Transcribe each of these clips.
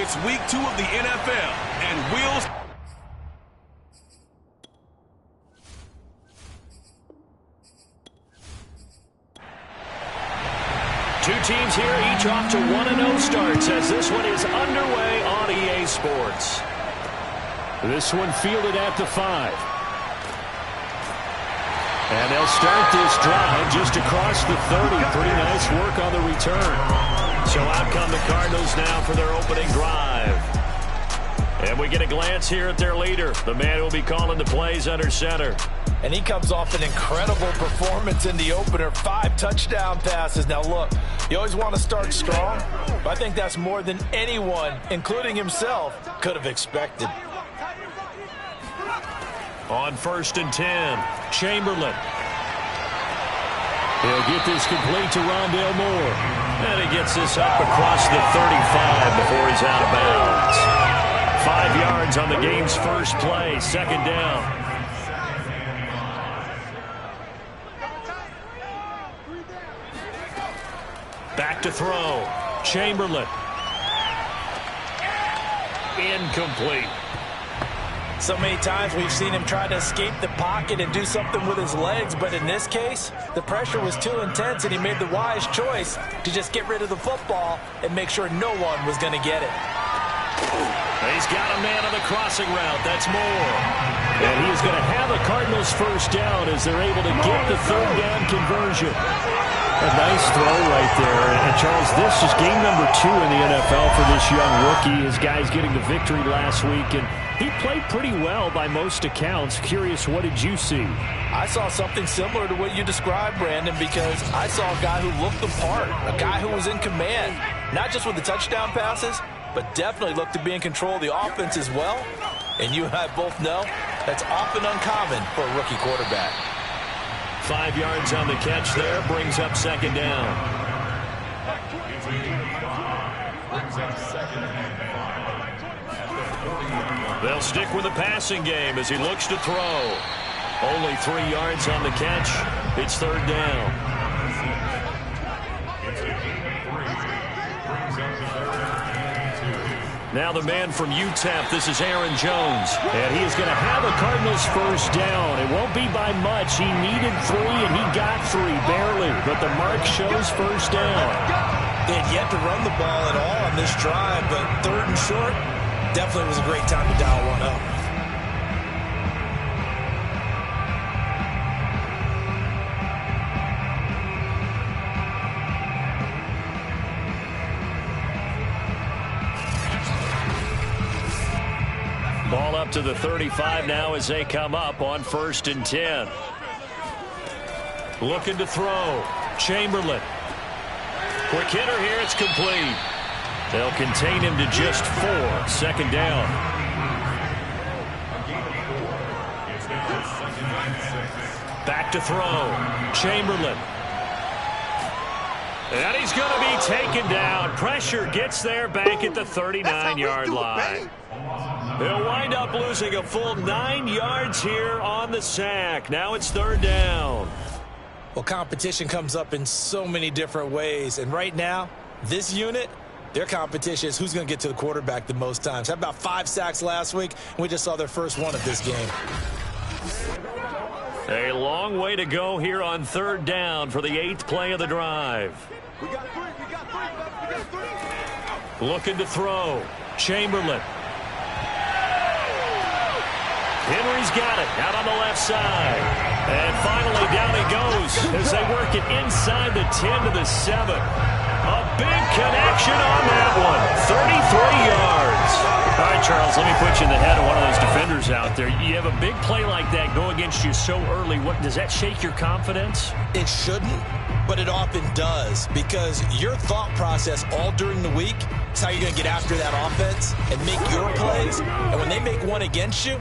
It's week 2 of the NFL, and wheels... Two teams here, each off to 1-0 starts as this one is underway on EA Sports. This one fielded at the 5. And they'll start this drive just across the 30. Pretty nice work on the return. So out come the Cardinals now for their opening drive. And we get a glance here at their leader, the man who will be calling the plays under center. And he comes off an incredible performance in the opener. 5 touchdown passes. Now, look, you always want to start strong, but I think that's more than anyone, including himself, could have expected. On 1st and 10, Chamberlain. He'll get this complete to Rondale Moore. And he gets this up across the 35 before he's out of bounds. 5 yards on the game's first play, 2nd down. Back to throw. Chamberlain. Incomplete. So many times we've seen him try to escape the pocket and do something with his legs, but in this case, the pressure was too intense and he made the wise choice to just get rid of the football and make sure no one was going to get it. He's got a man on the crossing route. That's Moore. And he is going to have a Cardinals first down as they're able to get the 3rd down conversion. A nice throw right there. And Charles, this is game number 2 in the NFL for this young rookie. His guys getting the victory last week, and he played pretty well by most accounts. Curious, what did you see? I saw something similar to what you described, Brandon, because I saw a guy who looked the part, a guy who was in command, not just with the touchdown passes, but definitely looked to be in control of the offense as well. And you and I both know that's often uncommon for a rookie quarterback. 5 yards on the catch there, brings up 2nd down. They'll stick with the passing game as he looks to throw. Only 3 yards on the catch. It's 3rd down. Now the man from UTEP, this is Aaron Jones. And he is going to have a Cardinals first down. It won't be by much. He needed 3, and he got 3, barely. But the mark shows first down. They had yet to run the ball at all on this drive, but 3rd and short, definitely was a great time to dial one up. Ball up to the 35 now as they come up on 1st and 10. Looking to throw. Chamberlain. Quick hitter here. It's complete. They'll contain him to just 4. 2nd down. Back to throw. Chamberlain. And he's going to be taken down. Pressure gets there back at the 39-yard line. They'll wind up losing a full 9 yards here on the sack. Now it's 3rd down. Well, competition comes up in so many different ways. And right now, this unit, their competition is who's going to get to the quarterback the most times. How about 5 sacks last week? We just saw their first one of this game. A long way to go here on 3rd down for the 8th play of the drive. We got 3. We got 3. Looking to throw. Chamberlain. Henry's got it out on the left side. And finally down he goes as they work it inside the 10 to the 7. A big connection on that one. 33 yards. All right, Charles, let me put you in the head of one of those defenders out there. You have a big play like that go against you so early. What does that shake your confidence? It shouldn't, but it often does, because your thought process all during the week is how you're going to get after that offense and make your plays. And when they make one against you,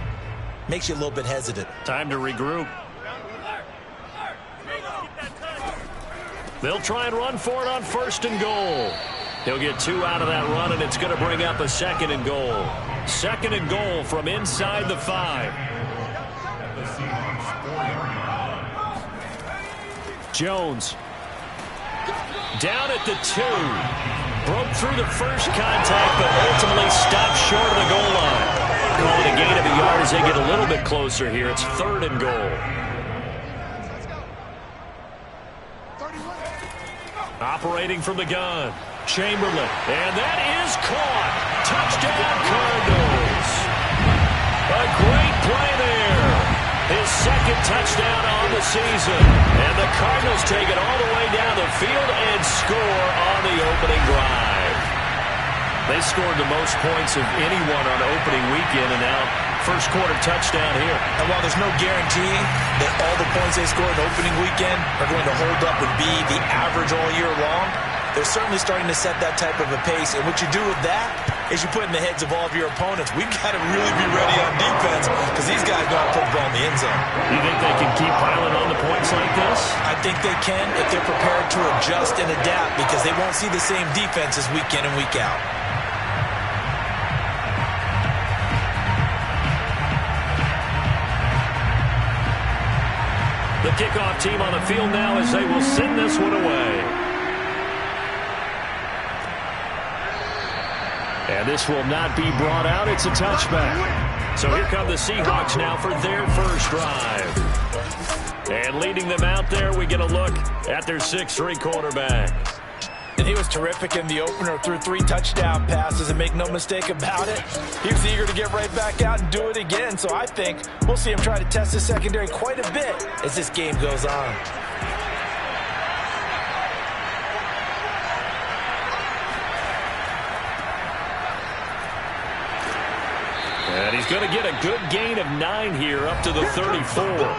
makes you a little bit hesitant. Time to regroup. They'll try and run for it on 1st and goal. He'll get 2 out of that run, and it's going to bring up a 2nd and goal. 2nd and goal from inside the 5. Jones. Down at the 2. broke through the first contact, but ultimately stopped short of the goal line. Calling a gain of a yard as they get a little bit closer here. It's 3rd and goal. Operating from the gun, Chamberlain, and that is caught. Touchdown, Cardinals. A great play there. His 2nd touchdown on the season. And the Cardinals take it all the way down the field and score on the opening drive. They scored the most points of anyone on opening weekend, and now first quarter touchdown here. And while there's no guarantee that all the points they scored opening weekend are going to hold up and be the average all year long, they're certainly starting to set that type of a pace. And what you do with that is you put in the heads of all of your opponents, we've got to really be ready on defense because these guys know how to put the ball in the end zone. You think they can keep piling on the points like this? I think they can if they're prepared to adjust and adapt, because they won't see the same defenses week in and week out. The kickoff team on the field now as they will send this one away. And this will not be brought out. It's a touchback. So here come the Seahawks now for their first drive. And leading them out there, we get a look at their 6'3" quarterback. And he was terrific in the opener, threw 3 touchdown passes, and make no mistake about it, he was eager to get right back out and do it again. So I think we'll see him try to test his secondary quite a bit as this game goes on. And he's going to get a good gain of 9 here, up to the 34.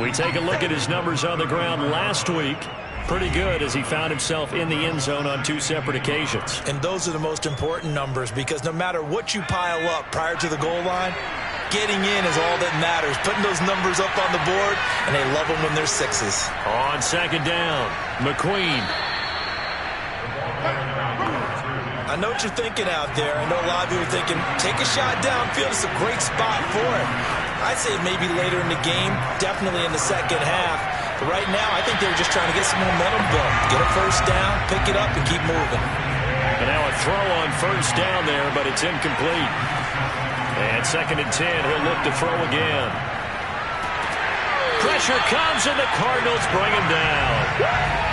We take a look at his numbers on the ground last week. Pretty good, as he found himself in the end zone on 2 separate occasions. And those are the most important numbers, because no matter what you pile up prior to the goal line, getting in is all that matters. Putting those numbers up on the board, and they love them when they're 6s. On 2nd down, McQueen. I know what you're thinking out there. I know a lot of you are thinking, take a shot downfield. It's a great spot for it. I'd say maybe later in the game, definitely in the second half. But right now, I think they were just trying to get some momentum built. Get a first down, pick it up, and keep moving. And now a throw on first down there, but it's incomplete. And 2nd and 10, he'll look to throw again. Pressure comes, and the Cardinals bring him down.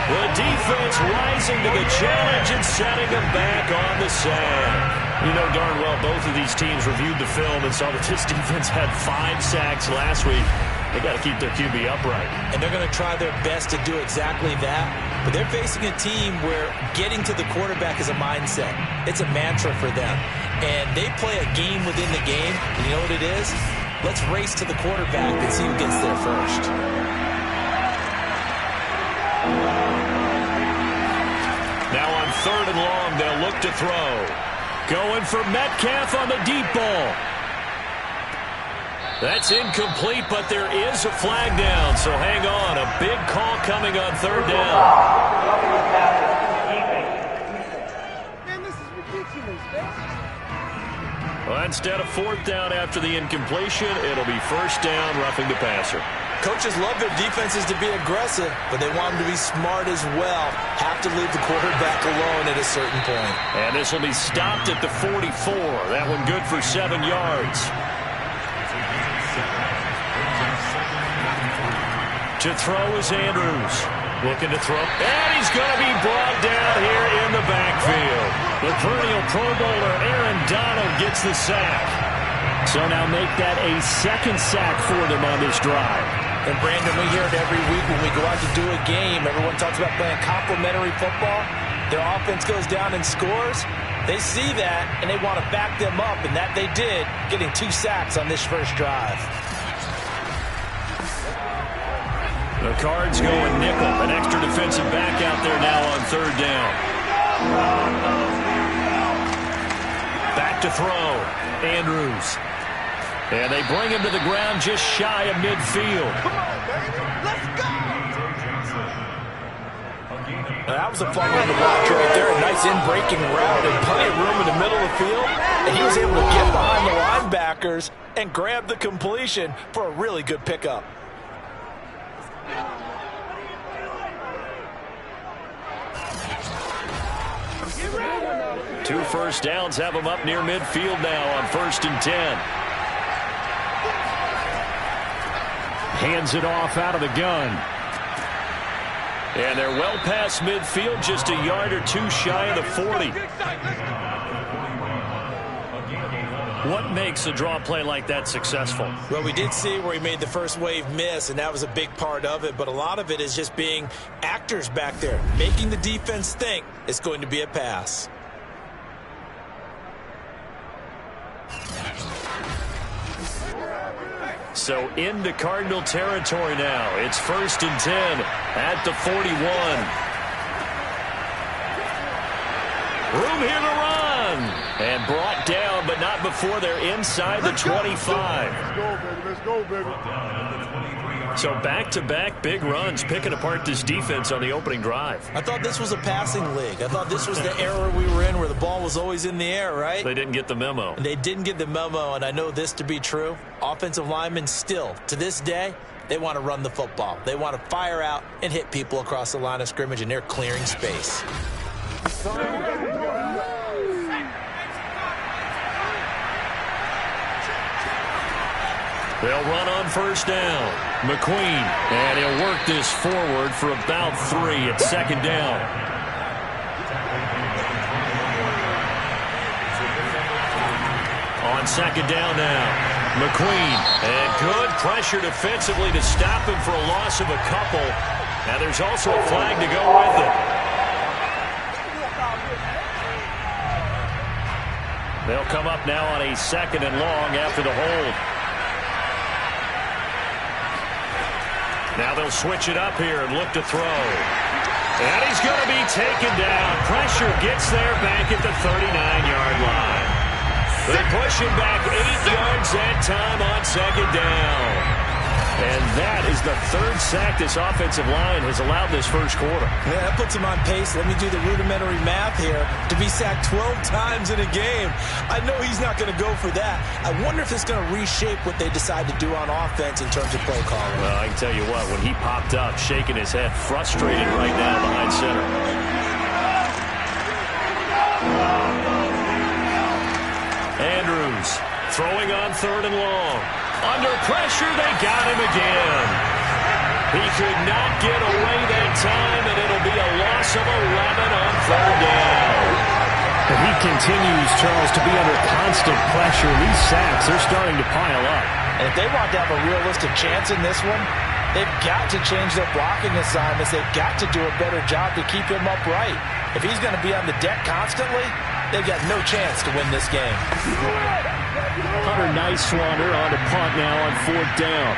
The defense rising to the challenge and setting him back on the sand. You know darn well both of these teams reviewed the film and saw that this defense had 5 sacks last week. They got to keep their QB upright. And they're going to try their best to do exactly that. But they're facing a team where getting to the quarterback is a mindset. It's a mantra for them. And they play a game within the game. And you know what it is? Let's race to the quarterback and see who gets there first. Now on 3rd and long, they'll look to throw. Going for Metcalf on the deep ball. That's incomplete, but there is a flag down, so hang on. A big call coming on 3rd down. Man, this is ridiculous, man. Well, instead of 4th down after the incompletion, it'll be 1st down, roughing the passer. Coaches love their defenses to be aggressive, but they want them to be smart as well. Have to leave the quarterback alone at a certain point. And this will be stopped at the 44. That one good for 7 yards. To throw is Andrews. Looking to throw. And he's going to be brought down here in the backfield. The perennial Pro Bowler Aaron Donald gets the sack. So now make that a 2nd sack for them on this drive. And Brandon, we hear it every week when we go out to do a game. Everyone talks about playing complementary football. Their offense goes down and scores. They see that, and they want to back them up, and that they did, getting 2 sacks on this first drive. The Cards going nickel. An extra defensive back out there now on 3rd down. Back to throw. Andrews. And they bring him to the ground just shy of midfield. Come on, baby. Let's go. Now, that was a fun one to watch right there. A nice in-breaking route and plenty of room in the middle of the field. And he was able to get behind the linebackers and grab the completion for a really good pickup. 2 first downs have them up near midfield now on 1st and 10. Hands it off out of the gun. And they're well past midfield, just a yard or two shy of the 40. What makes a draw play like that successful? Well, we did see where he made the first wave miss, and that was a big part of it. But a lot of it is just being actors back there, making the defense think it's going to be a pass. So into Cardinal territory now. It's 1st and 10 at the 41. Room here to run. And brought down, but not before they're inside the 25. Let's go, baby. Let's go, baby. So back-to-back big runs picking apart this defense on the opening drive. I thought this was a passing league. I thought this was the era we were in where the ball was always in the air, right? They didn't get the memo. They didn't get the memo, and I know this to be true. Offensive linemen still, to this day, they want to run the football. They want to fire out and hit people across the line of scrimmage, and they're clearing space. They'll run on 1st down. McQueen, and he'll work this forward for about 3 at 2nd down. On 2nd down now. McQueen, and good pressure defensively to stop him for a loss of a couple. Now there's also a flag to go with it. They'll come up now on a 2nd and long after the hold. Now they'll switch it up here and look to throw. And he's going to be taken down. Pressure gets there back at the 39-yard line. They push him back 8 yards that time on 2nd down. And that is the 3rd sack this offensive line has allowed this first quarter. Yeah, that puts him on pace. Let me do the rudimentary math here. To be sacked 12 times in a game, I know he's not going to go for that. I wonder if it's going to reshape what they decide to do on offense in terms of play calling. Well, I can tell you what, when he popped up, shaking his head, frustrated right now behind center. Andrews throwing on 3rd and long. Under pressure, they got him again. He could not get away that time, and it'll be a loss of 11 on 3rd down. And he continues, Charles, to be under constant pressure. These sacks, they're starting to pile up. And if they want to have a realistic chance in this one, they've got to change their blocking assignments. They've got to do a better job to keep him upright. If he's going to be on the deck constantly, they've got no chance to win this game. Hunter Nicewander on a punt now on 4th down.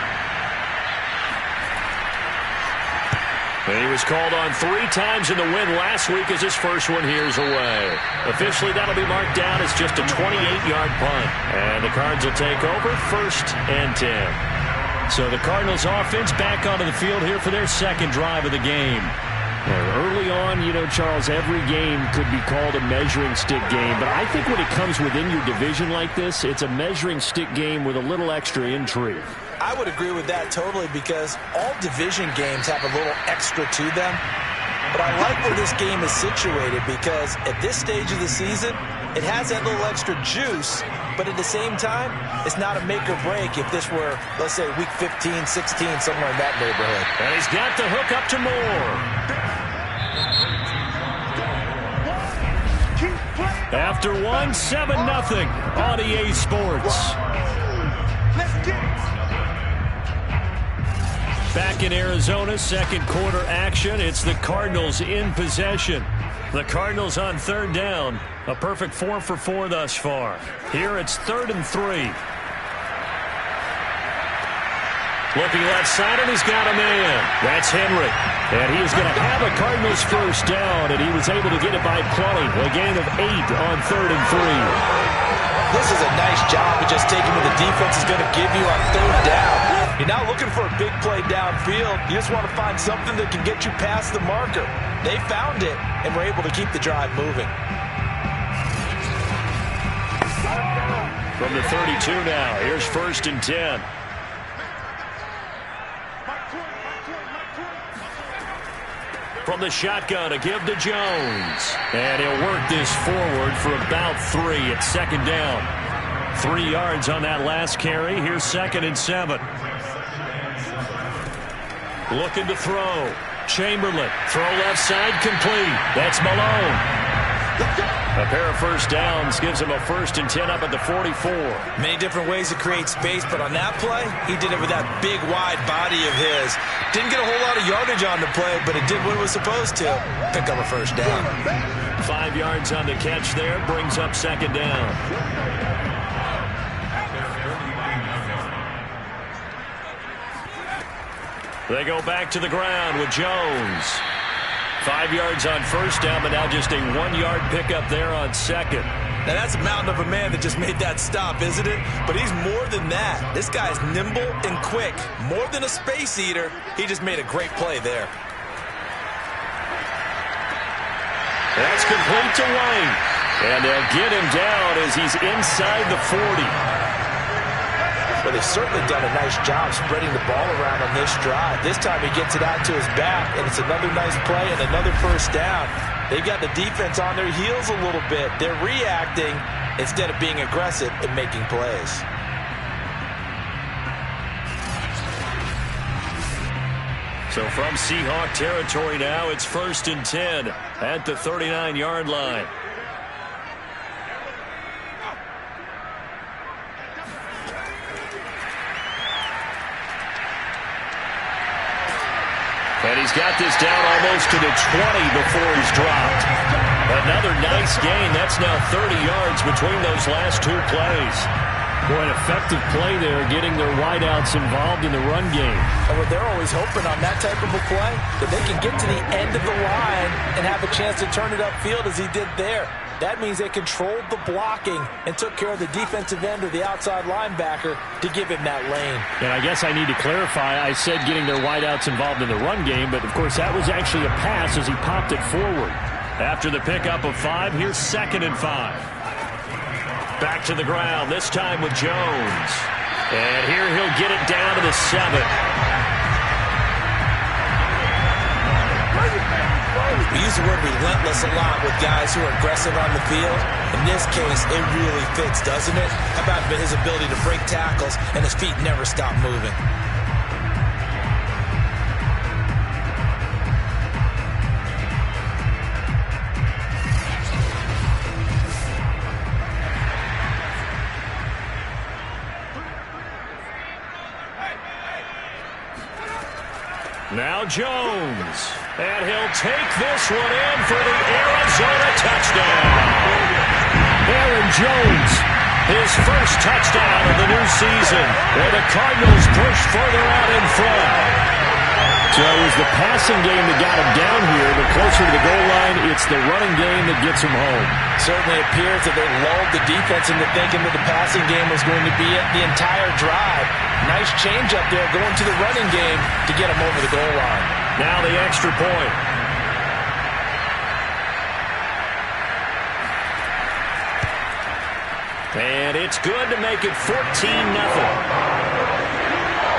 And he was called on 3 times in the win last week as his first one here's away. Officially, that'll be marked down as just a 28-yard punt. And the Cards will take over 1st and 10. So the Cardinals offense back onto the field here for their 2nd drive of the game. Early on, you know, Charles, every game could be called a measuring stick game. But I think when it comes within your division like this, it's a measuring stick game with a little extra intrigue. I would agree with that totally because all division games have a little extra to them. But I like where this game is situated because at this stage of the season, it has that little extra juice. But at the same time, it's not a make or break if this were, let's say, week 15, 16, somewhere in that neighborhood. And he's got the hook up to Moore. After 1, 7-0 on EA Sports. Back in Arizona, 2nd quarter action. It's the Cardinals in possession. The Cardinals on 3rd down. A perfect 4 for 4 thus far. Here it's 3rd and 3. Looking left side, and he's got a man. That's Henry. And he is going to have a Cardinals first down, and he was able to get it by plowing. A gain of 8 on 3rd and 3. This is a nice job of just taking what the defense is going to give you on 3rd down. You're not looking for a big play downfield. You just want to find something that can get you past the marker. They found it, and were able to keep the drive moving. From the 32 now, here's 1st and 10. from the shotgun to give to Jones. And he'll work this forward for about 3 at second down. 3 yards on that last carry. Here's 2nd and 7. Looking to throw. Chamberlain. Throw left side complete. That's Malone. A pair of first downs gives him a 1st and 10 up at the 44. Many different ways to create space, but on that play, he did it with that big, wide body of his. Didn't get a whole lot of yardage on the play, but it did what it was supposed to. Pick up a first down. 5 yards on the catch there, brings up 2nd down. They go back to the ground with Jones. 5 yards on first down, but now just a 1-yard pickup there on 2nd. Now that's a mountain of a man that just made that stop, isn't it? But he's more than that. This guy's nimble and quick. More than a space eater. He just made a great play there. That's complete to White. And they'll get him down as he's inside the 40. Well, they've certainly done a nice job spreading the ball around on this drive. This time he gets it out to his back, and it's another nice play and another first down. They've got the defense on their heels a little bit. They're reacting instead of being aggressive and making plays. So from Seahawk territory now, it's 1st and 10 at the 39-yard line. And he's got this down almost to the 20 before he's dropped. Another nice gain. That's now 30 yards between those last 2 plays. Boy, an effective play there, getting their wideouts involved in the run game. And what they're always hoping on that type of a play, that they can get to the end of the line and have a chance to turn it upfield as he did there. That means they controlled the blocking and took care of the defensive end or the outside linebacker to give him that lane. And I guess I need to clarify, I said getting their wideouts involved in the run game, but of course that was actually a pass as he popped it forward. After the pickup of 5, here's 2nd and 5. Back to the ground, this time with Jones. And here he'll get it down to the 7. We use the word relentless a lot with guys who are aggressive on the field. In this case, it really fits, doesn't it? How about his ability to break tackles and his feet never stop moving? Now Jones, and he'll take this one in for the Arizona touchdown. Aaron Jones, his first touchdown of the new season, where the Cardinals push further out in front. So it was the passing game that got him down here, but closer to the goal line, it's the running game that gets him home. Certainly appears that they lulled the defense into thinking that the passing game was going to be it the entire drive. Nice change up there going to the running game to get him over the goal line. Now the extra point. And it's good to make it 14-0.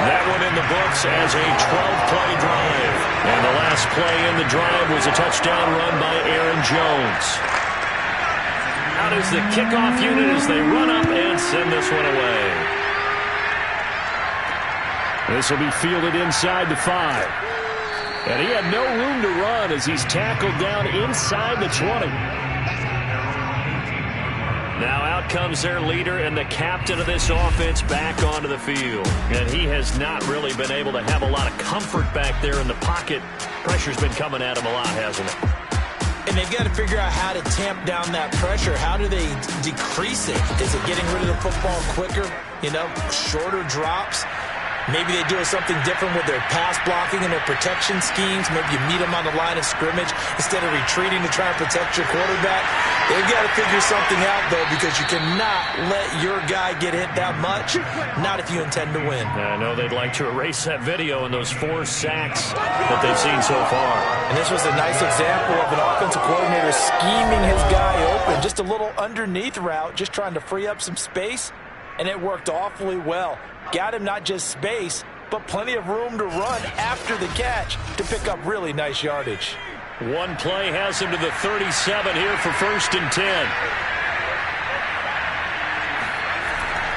That one in the books as a 12-play drive. And the last play in the drive was a touchdown run by Aaron Jones. Out is the kickoff unit as they run up and send this one away. This will be fielded inside the 5. And he had no room to run as he's tackled down inside the 20. Now out comes their leader and the captain of this offense back onto the field. And he has not really been able to have a lot of comfort back there in the pocket. Pressure's been coming at him a lot, hasn't it? And they've got to figure out how to tamp down that pressure. How do they decrease it? Is it getting rid of the football quicker? Shorter drops? Maybe they do something different with their pass blocking and their protection schemes. Maybe you meet them on the line of scrimmage instead of retreating to try and protect your quarterback. They've got to figure something out, though, because you cannot let your guy get hit that much, not if you intend to win. I know they'd like to erase that video and those 4 sacks that they've seen so far. And this was a nice example of an offensive coordinator scheming his guy open. Just a little underneath route, just trying to free up some space, and it worked awfully well. Got him not just space, but plenty of room to run after the catch to pick up really nice yardage. One play has him to the 37 here for 1st and 10.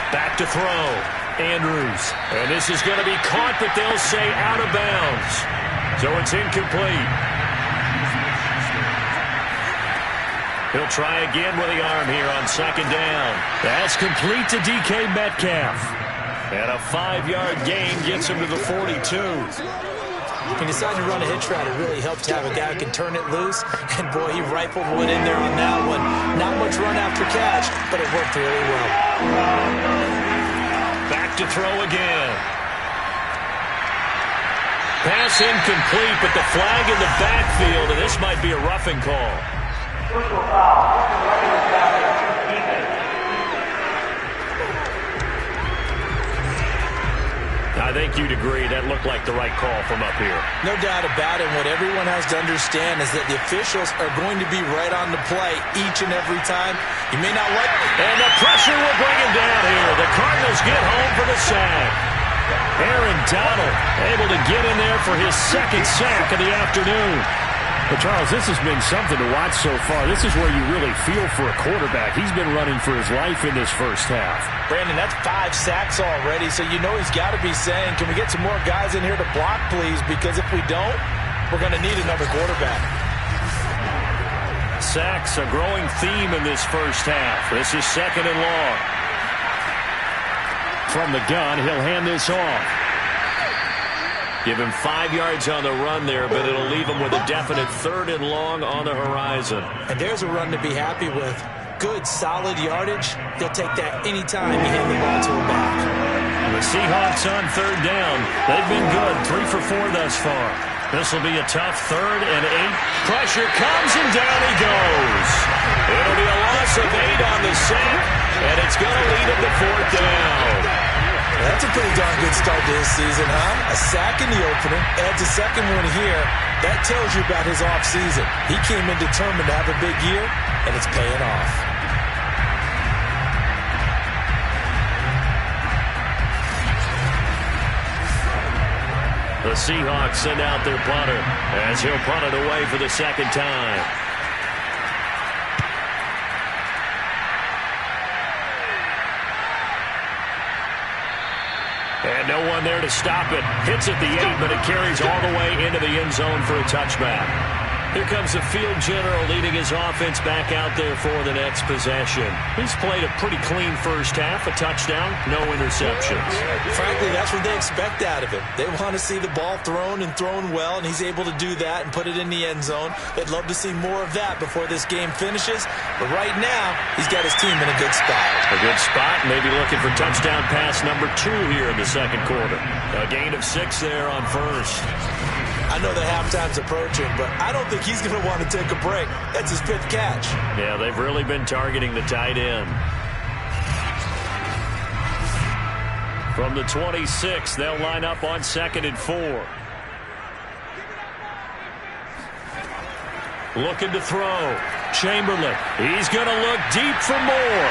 Back to throw. Andrews. And this is going to be caught, but they'll say out of bounds. So it's incomplete. He'll try again with the arm here on 2nd down. That's complete to DK Metcalf. And a 5-yard gain gets him to the 42. He decided to run a hitch route. It really helped to have a guy who can turn it loose. And, boy, he rifled one in there on that one. Not much run after catch, but it worked really well. Back to throw again. Pass incomplete, but the flag in the backfield, and this might be a roughing call. I think you'd agree that looked like the right call from up here. No doubt about it. What everyone has to understand is that the officials are going to be right on the play each and every time. You may not like it. And the pressure will bring him down here. The Cardinals get home for the sack. Aaron Donald able to get in there for his 2nd sack of the afternoon. But, Charles, this has been something to watch so far. This is where you really feel for a quarterback. He's been running for his life in this first half. Brandon, that's 5 sacks already, so you know he's got to be saying, can we get some more guys in here to block, please? Because if we don't, we're going to need another quarterback. Sacks, a growing theme in this first half. This is 2nd and long. From the gun, he'll hand this off. Give him 5 yards on the run there, but it'll leave him with a definite 3rd and long on the horizon. And there's a run to be happy with. Good, solid yardage. They'll take that anytime you hand the ball to a back. The Seahawks on 3rd down. They've been good, 3 for 4 thus far. This will be a tough 3rd and 8. Pressure comes, and down he goes. It'll be a loss of 8 on the sack, and it's going to lead him to 4th down. That's a pretty darn good start to his season, huh? A sack in the opener, adds a 2nd one here. That tells you about his offseason. He came in determined to have a big year, and it's paying off. The Seahawks send out their punter as he'll punt it away for the 2nd time. And no one there to stop it. Hits at the 8, but it carries all the way into the end zone for a touchback. Here comes the field general leading his offense back out there for the next possession. He's played a pretty clean first half, a touchdown, no interceptions. Frankly, that's what they expect out of him. They want to see the ball thrown and thrown well, and he's able to do that and put it in the end zone. They'd love to see more of that before this game finishes. But right now, he's got his team in a good spot. A good spot, maybe looking for touchdown pass number 2 here in the 2nd quarter. A gain of 6 there on 1st. I know that halftime's approaching, but I don't think he's going to want to take a break. That's his 5th catch. Yeah, they've really been targeting the tight end. From the 26, they'll line up on 2nd and 4. Looking to throw. Chamberlain. He's going to look deep for more.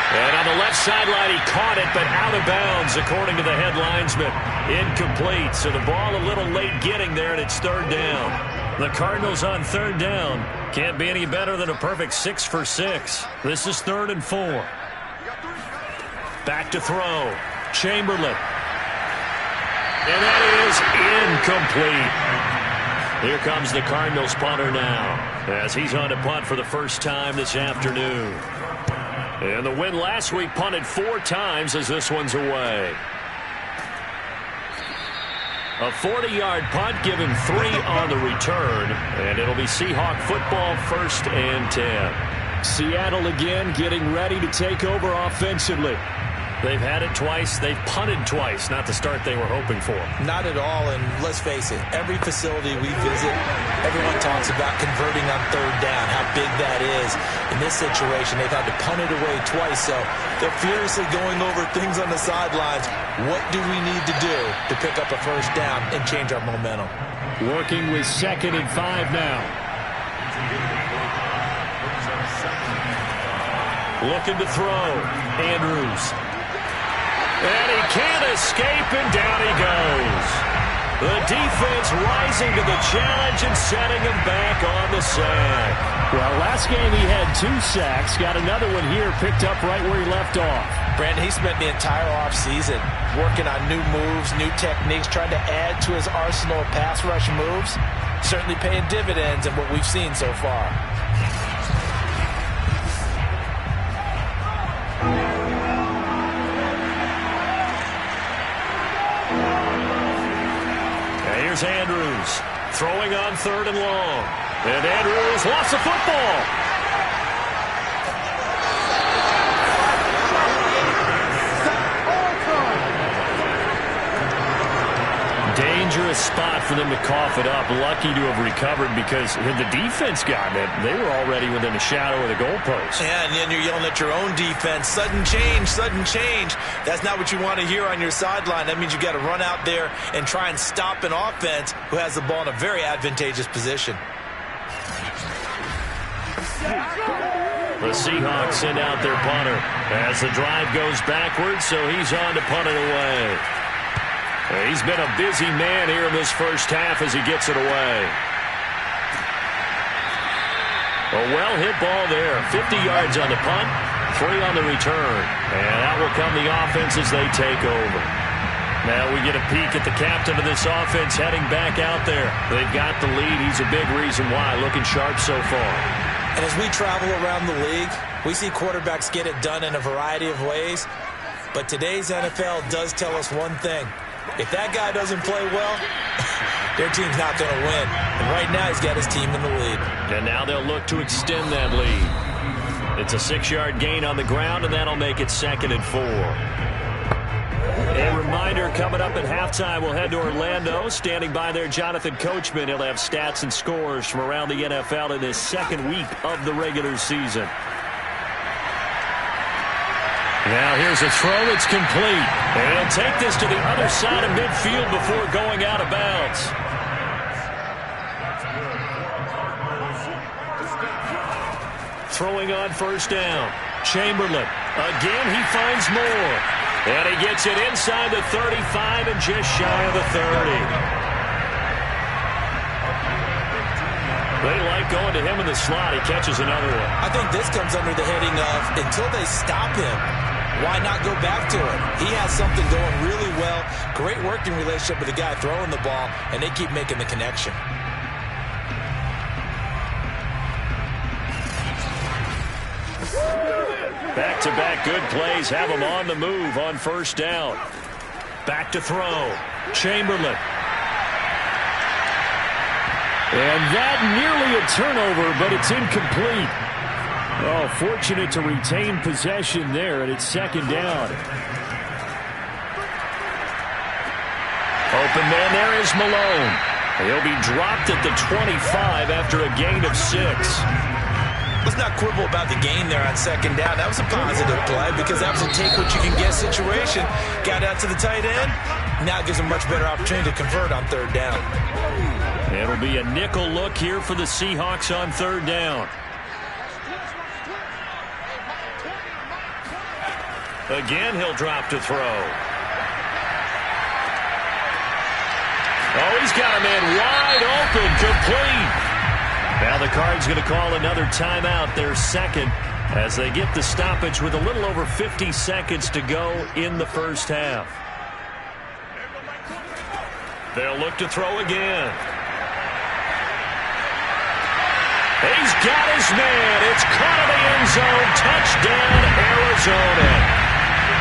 And on the left sideline, he caught it, but out of bounds, according to the head linesman. Incomplete, so the ball a little late getting there, and it's 3rd down. The Cardinals on 3rd down. Can't be any better than a perfect 6 for 6. This is 3rd and 4. Back to throw. Chamberlain. And that is incomplete. Here comes the Cardinals punter now, as he's on to punt for the first time this afternoon. And the win last week punted 4 times as this one's away. A 40-yard punt, given 3 on the return. And it'll be Seahawk football, 1st and 10. Seattle again getting ready to take over offensively. They've had it twice. They've punted twice. Not the start they were hoping for. Not at all, and let's face it, every facility we visit, everyone talks about converting on 3rd down, how big that is. In this situation, they've had to punt it away twice, so they're furiously going over things on the sidelines. What do we need to do to pick up a 1st down and change our momentum? Working with 2nd and 5 now. Looking to throw. Andrews. And he can't escape, and down he goes. The defense rising to the challenge and setting him back on the sack. Well, last game he had 2 sacks. Got another one here, picked up right where he left off. Brandon, he spent the entire offseason working on new moves, new techniques, trying to add to his arsenal of pass rush moves. Certainly paying dividends in what we've seen so far. Here's Andrews throwing on 3rd and long. And Andrews lost the football. Dangerous spot for them to cough it up. Lucky to have recovered because had the defense gotten it, they were already within a shadow of the goalpost. Yeah, and then you're yelling at your own defense. Sudden change, sudden change. That's not what you want to hear on your sideline. That means you got to run out there and try and stop an offense who has the ball in a very advantageous position. The Seahawks send out their punter as the drive goes backwards, so he's on to punt it away. He's been a busy man here in this first half as he gets it away. A well-hit ball there. 50 yards on the punt, 3 on the return. And that will come the offense as they take over. Now we get a peek at the captain of this offense heading back out there. They've got the lead. He's a big reason why. Looking sharp so far. And as we travel around the league, we see quarterbacks get it done in a variety of ways. But today's NFL does tell us one thing. If that guy doesn't play well, their team's not going to win. And right now, he's got his team in the lead. And now they'll look to extend that lead. It's a 6-yard gain on the ground, and that'll make it 2nd and 4. A reminder, coming up at halftime, we'll head to Orlando. Standing by there, Jonathan Coachman. He'll have stats and scores from around the NFL in his 2nd week of the regular season. Now here's a throw that's complete. And he'll take this to the other side of midfield before going out of bounds. Throwing on 1st down. Chamberlain. Again, he finds more. And he gets it inside the 35 and just shy of the 30. They like going to him in the slot. He catches another one. I think this comes under the heading of until they stop him, why not go back to it? He has something going really well. Great working relationship with the guy throwing the ball, and they keep making the connection. Back-to-back good plays have him on the move on 1st down. Back to throw. Chamberlain. And that nearly a turnover, but it's incomplete. Oh, fortunate to retain possession there, and it's 2nd down. Open man there is Malone. He'll be dropped at the 25 after a gain of 6. Let's not quibble about the gain there on 2nd down. That was a positive play because that was a take-what-you-can-get situation. Got out to the tight end. Now it gives him a much better opportunity to convert on 3rd down. It'll be a nickel look here for the Seahawks on 3rd down. Again, he'll drop to throw. Oh, he's got a man wide open, complete. Now the Cards going to call another timeout, their 2nd, as they get the stoppage with a little over 50 seconds to go in the first half. They'll look to throw again. He's got his man. It's caught in the end zone. Touchdown, Arizona.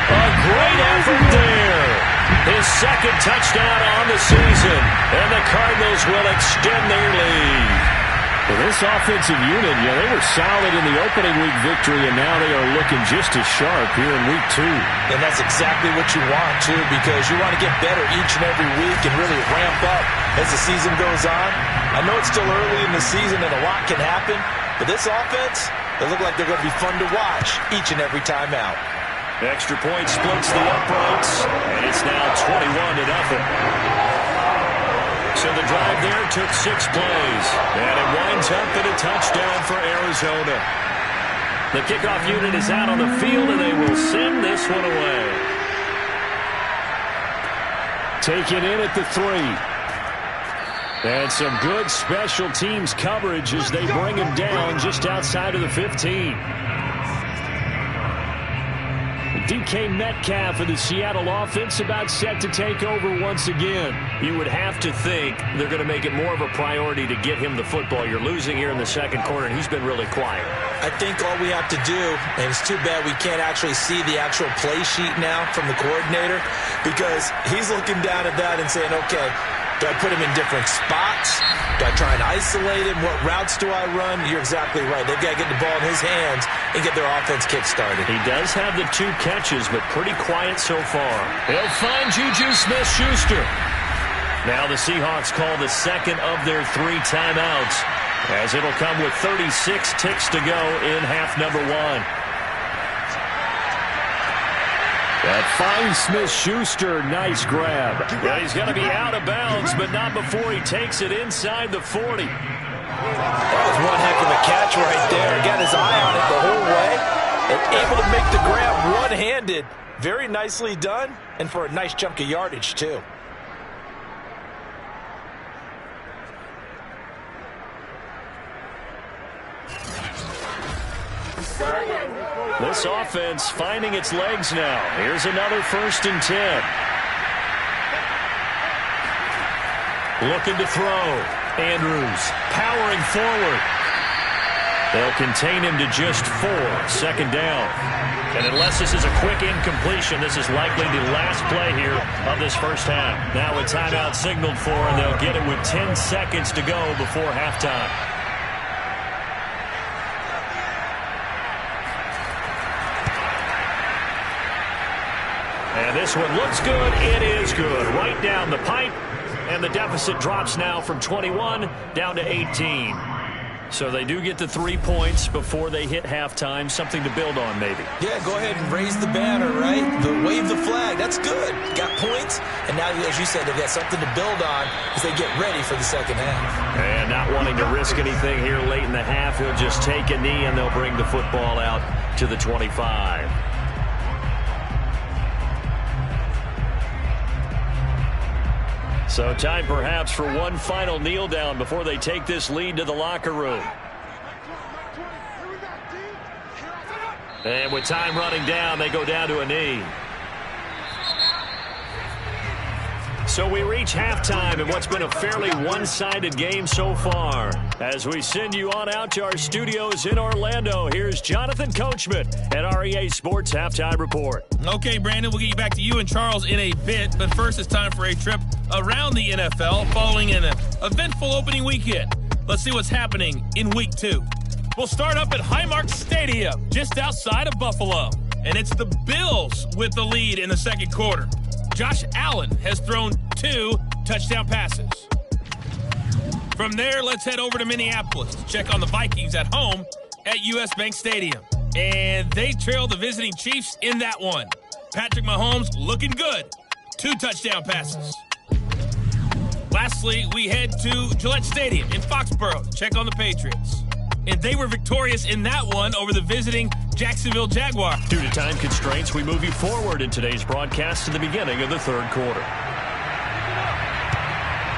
A great effort there. His 2nd touchdown on the season. And the Cardinals will extend their lead. Well, this offensive unit, they were solid in the opening week victory, and now they are looking just as sharp here in week 2. And that's exactly what you want, too, because you want to get better each and every week and really ramp up as the season goes on. I know it's still early in the season and a lot can happen, but this offense, they look like they're going to be fun to watch each and every time out. Extra point splits the uprights, and it's now 21-0. So the drive there took 6 plays, and it winds up in a touchdown for Arizona. The kickoff unit is out on the field, and they will send this one away. Taken in at the 3. And some good special teams coverage as they bring him down just outside of the 15. DK Metcalf of the Seattle offense about set to take over once again. You would have to think they're going to make it more of a priority to get him the football. You're losing here in the second quarter, and he's been really quiet. I think all we have to do, and it's too bad we can't actually see the actual play sheet now from the coordinator, because he's looking down at that and saying, okay, do I put him in different spots? Do I try and isolate him? What routes do I run? You're exactly right. They've got to get the ball in his hands and get their offense kick-started. He does have the 2 catches, but pretty quiet so far. He'll find Juju Smith-Schuster. Now the Seahawks call the second of their 3 timeouts, as it'll come with 36 ticks to go in half number 1. That finds Smith-Schuster. Nice grab. Well, he's going to be out of bounds, but not before he takes it inside the 40. That was one heck of a catch right there. Got his eye on it the whole way and able to make the grab one-handed. Very nicely done, and for a nice chunk of yardage, too. This offense finding its legs now. Here's another 1st and 10. Looking to throw. Andrews powering forward. They'll contain him to just 4. 2nd down. And unless this is a quick incompletion, this is likely the last play here of this first half. Now a timeout signaled for, and they'll get it with 10 seconds to go before halftime. And this one looks good. It is good. Right down the pipe. And the deficit drops now from 21 down to 18. So they do get the 3 points before they hit halftime. Something to build on, maybe. Yeah, go ahead and raise the banner, right? Wave the flag. That's good. Got points. And now, as you said, they've got something to build on as they get ready for the second half. And not wanting to risk anything here late in the half, he'll just take a knee and they'll bring the football out to the 25. So time perhaps for one final kneel down before they take this lead to the locker room. And with time running down, they go down to a knee. So we reach halftime in what's been a fairly one-sided game so far. As we send you on out to our studios in Orlando, here's Jonathan Coachman at REA Sports Halftime Report. Okay, Brandon, we'll get you back to you and Charles in a bit, but first it's time for a trip around the NFL following an eventful opening weekend. Let's see what's happening in Week 2. We'll start up at Highmark Stadium, just outside of Buffalo, and it's the Bills with the lead in the second quarter. Josh Allen has thrown 2 touchdown passes. From there, let's head over to Minneapolis to check on the Vikings at home at US Bank Stadium. And they trail the visiting Chiefs in that one. Patrick Mahomes looking good. 2 touchdown passes. Lastly, we head to Gillette Stadium in Foxborough to check on the Patriots. And they were victorious in that one over the visiting Jacksonville Jaguars. Due to time constraints, we move you forward in today's broadcast to the beginning of the third quarter.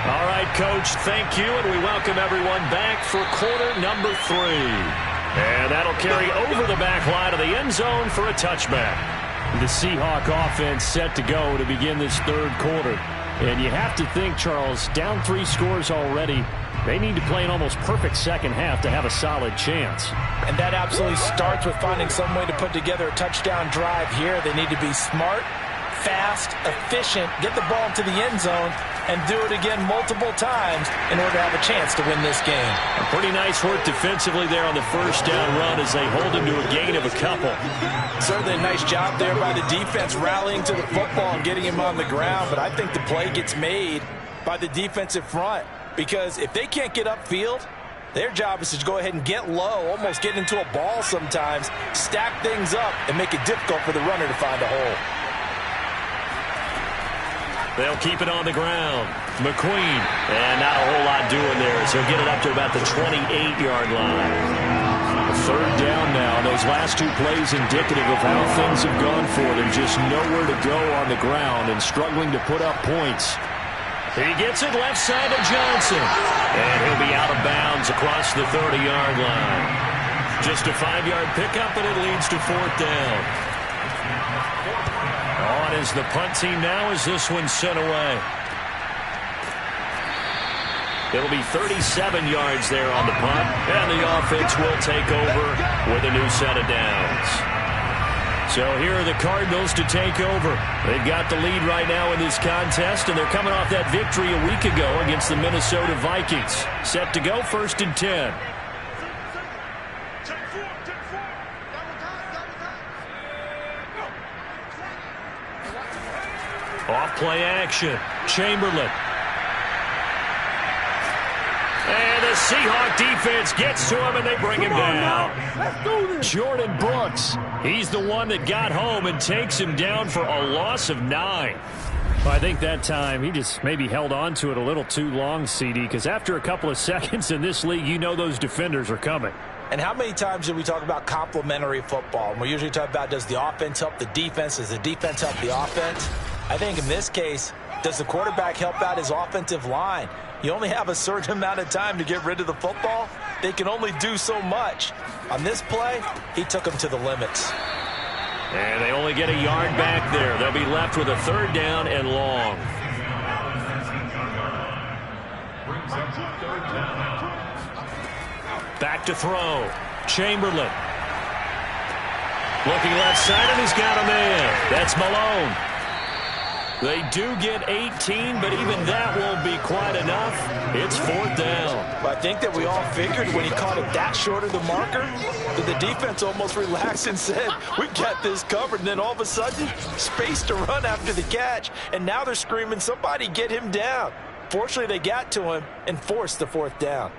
All right, Coach, thank you, and we welcome everyone back for quarter number 3. And that'll carry over the back line of the end zone for a touchback. The Seahawk offense set to go to begin this third quarter. And you have to think, Charles, down 3 scores already. They need to play an almost perfect second half to have a solid chance. And that absolutely starts with finding some way to put together a touchdown drive here. They need to be smart, fast, efficient, get the ball into the end zone, and do it again multiple times in order to have a chance to win this game. A pretty nice work defensively there on the first down run as they hold him to a gain of a couple. Certainly a nice job there by the defense rallying to the football and getting him on the ground, but I think the play gets made by the defensive front. Because if they can't get upfield, their job is to go ahead and get low, almost get into a ball sometimes, stack things up, and make it difficult for the runner to find a hole. They'll keep it on the ground. McQueen, and not a whole lot doing there, so he'll get it up to about the 28-yard line. A third down now. Those last 2 plays indicative of how things have gone for them. Just nowhere to go on the ground and struggling to put up points. He gets it left side to Johnson. And he'll be out of bounds across the 30-yard line. Just a 5-yard pickup, and it leads to 4th down. On is the punt team now as this one's sent away. It'll be 37 yards there on the punt, and the offense will take over with a new set of downs. So here are the Cardinals to take over. They've got the lead right now in this contest, and they're coming off that victory a week ago against the Minnesota Vikings. Set to go, 1st and 10. Off play action. Chamberlain. And the Seahawk defense gets to him, and they bring him down. Jordan Brooks, he's the one that got home and takes him down for a loss of 9. Well, I think that time he just maybe held on to it a little too long, CD, because after a couple of seconds in this league, you know those defenders are coming. And how many times do we talk about complementary football? And we usually talk about, does the offense help the defense? Does the defense help the offense? I think in this case, does the quarterback help out his offensive line? You only have a certain amount of time to get rid of the football. They can only do so much. On this play, he took them to the limits. And they only get a yard back there. They'll be left with a 3rd down and long. Back to throw. Chamberlain. Looking left side, and he's got a man. That's Malone. They do get 18, but even that won't be quite enough. It's 4th down. I think that we all figured when he caught it that short of the marker that the defense almost relaxed and said, we got this covered. And then all of a sudden, space to run after the catch. And now they're screaming, somebody get him down. Fortunately, they got to him and forced the 4th down.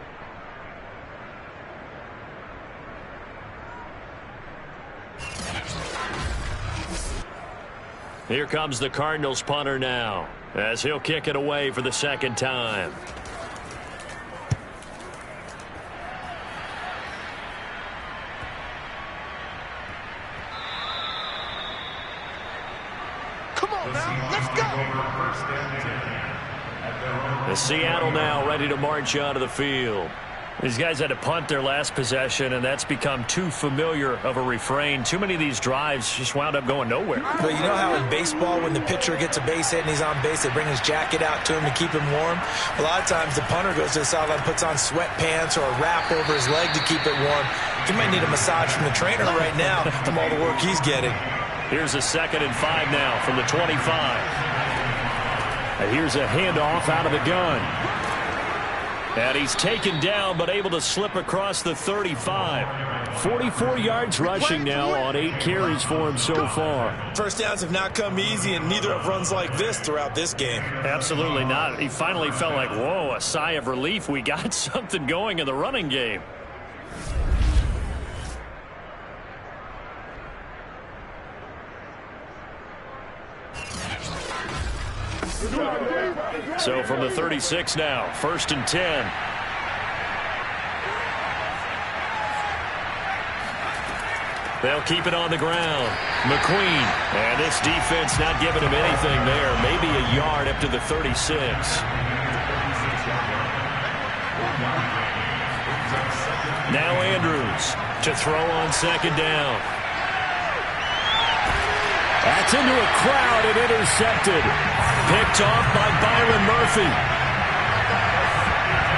Here comes the Cardinals punter now, as he'll kick it away for the 2nd time. Come on now, let's go. The Seattle now ready to march onto the field. These guys had to punt their last possession, and that's become too familiar of a refrain. Too many of these drives just wound up going nowhere. But you know how in baseball, when the pitcher gets a base hit and he's on base, they bring his jacket out to him to keep him warm? A lot of times the punter goes to the sideline, puts on sweatpants or a wrap over his leg to keep it warm. He might need a massage from the trainer right now from all the work he's getting. Here's a 2nd and 5 now from the 25. And here's a handoff out of the gun. And he's taken down, but able to slip across the 35. 44 yards rushing now on 8 carries for him so far. First downs have not come easy, and neither have runs like this throughout this game. Absolutely not. He finally felt like, whoa, a sigh of relief. We got something going in the running game. So from the 36 now, 1st and 10. They'll keep it on the ground. McQueen. And this defense not giving him anything there. Maybe a yard up to the 36. Now Andrews to throw on 2nd down. That's into a crowd and intercepted. Picked off by Byron Murphy.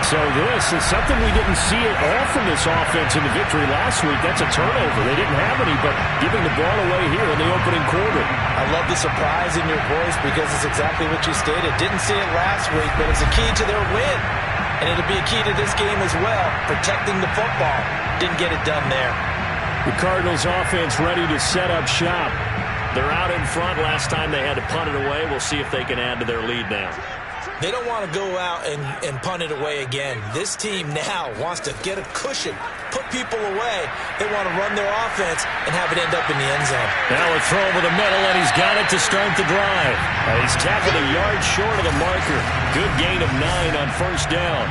So this is something we didn't see at all from this offense in the victory last week. That's a turnover. They didn't have any, but giving the ball away here in the opening quarter. I love the surprise in your voice because it's exactly what you stated. Didn't see it last week, but it's a key to their win. And it'll be a key to this game as well, protecting the football. Didn't get it done there. The Cardinals offense ready to set up shop. They're out in front. Last time they had to punt it away. We'll see if they can add to their lead now. They don't want to go out and punt it away again. This team now wants to get a cushion, put people away. They want to run their offense and have it end up in the end zone. Now a throw over the middle, and he's got it to start the drive. He's tackled a yard short of the marker. Good gain of 9 on 1st down.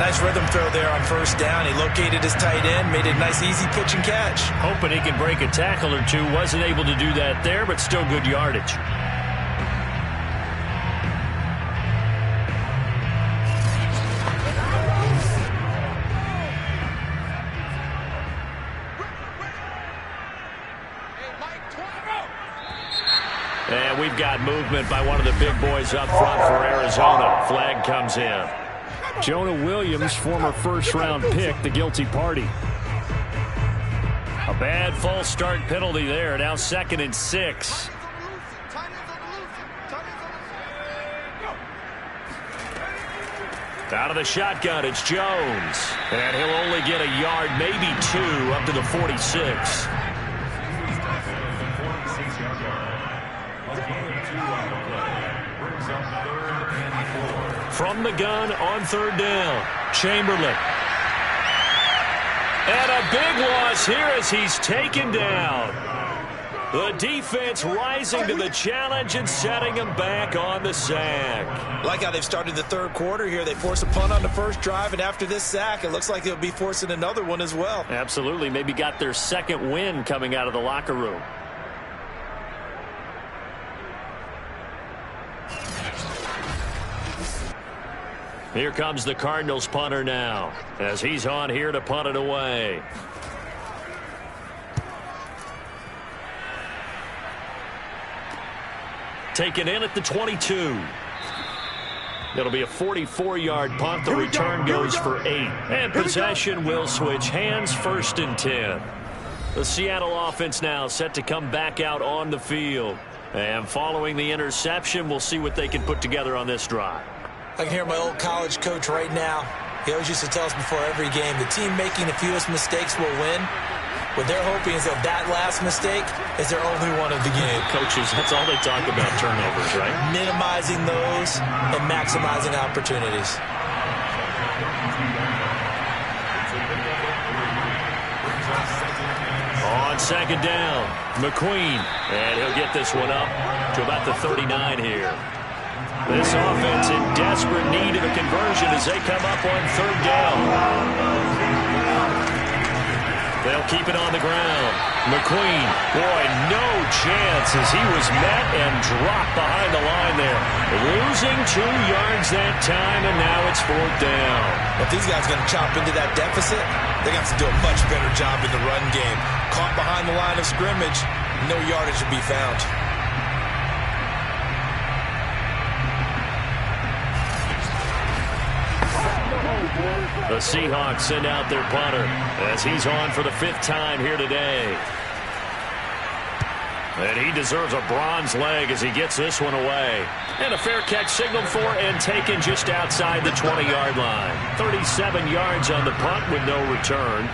Nice rhythm throw there on 1st down. He located his tight end, made a nice easy pitch and catch. Hoping he can break a tackle or two. Wasn't able to do that there, but still good yardage. And we've got movement by one of the big boys up front for Arizona. Flag comes in. Jonah Williams, former first-round pick, the guilty party. A bad false start penalty there. Now 2nd and 6. Out of the shotgun, it's Jones. And he'll only get a yard, maybe 2, up to the 46. From the gun on 3rd down, Chamberlain. And a big loss here as he's taken down. The defense rising to the challenge and setting him back on the sack. Like how they've started the 3rd quarter here. They force a punt on the first drive, and after this sack, it looks like they'll be forcing another one as well. Absolutely. Maybe got their 2nd win coming out of the locker room. Here comes the Cardinals punter now, as he's on here to punt it away. Taken in at the 22. It'll be a 44-yard punt. The return goes for 8. And possession will switch hands, 1st and 10. The Seattle offense now set to come back out on the field. And following the interception, we'll see what they can put together on this drive. I can hear my old college coach right now. He always used to tell us before every game, the team making the fewest mistakes will win. What they're hoping is that last mistake is their only one of the game. Coaches, that's all they talk about, turnovers, right? Minimizing those and maximizing opportunities. On 2nd down, McQueen. And he'll get this one up to about the 39 here. This offense in desperate need of a conversion as they come up on 3rd down. They'll keep it on the ground. McQueen, boy, no chance as he was met and dropped behind the line there. Losing 2 yards that time, and now it's 4th down. If these guys are going to chop into that deficit, they're going to have to do a much better job in the run game. Caught behind the line of scrimmage, no yardage to be found. The Seahawks send out their punter as he's on for the 5th time here today. And he deserves a bronze leg as he gets this one away. And a fair catch signaled for and taken just outside the 20-yard line. 37 yards on the punt with no return.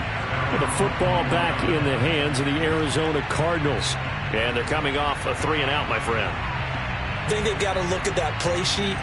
With the football back in the hands of the Arizona Cardinals. And they're coming off a 3-and-out, my friend. I think they've got to look at that play sheet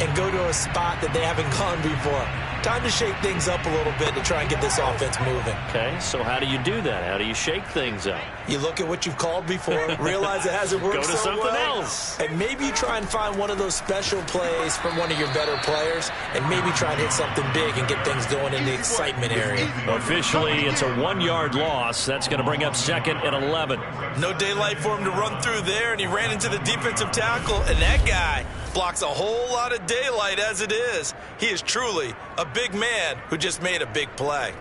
and go to a spot that they haven't gone before. Time to shake things up a little bit to try and get this offense moving. Okay, so how do you do that? How do you shake things up? You look at what you've called before, realize it hasn't worked Go to so something well, else. and maybe you try and find one of those special plays from one of your better players, and maybe try and hit something big and get things going in the excitement area. Officially, it's a 1-yard loss. That's going to bring up 2nd and 11. No daylight for him to run through there, and he ran into the defensive tackle, and that guy blocks a whole lot of daylight as it is. He is truly a big man who just made a big play.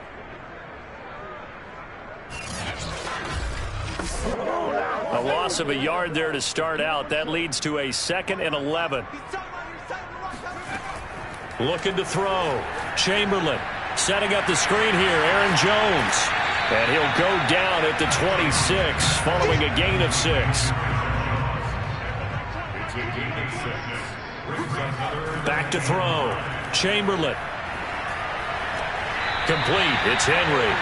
A loss of a yard there to start out. That leads to a 2nd and 11. Looking to throw. Chamberlain setting up the screen here. Aaron Jones. And he'll go down at the 26 following a gain of 6. Back to throw. Chamberlain. Complete. It's Henry.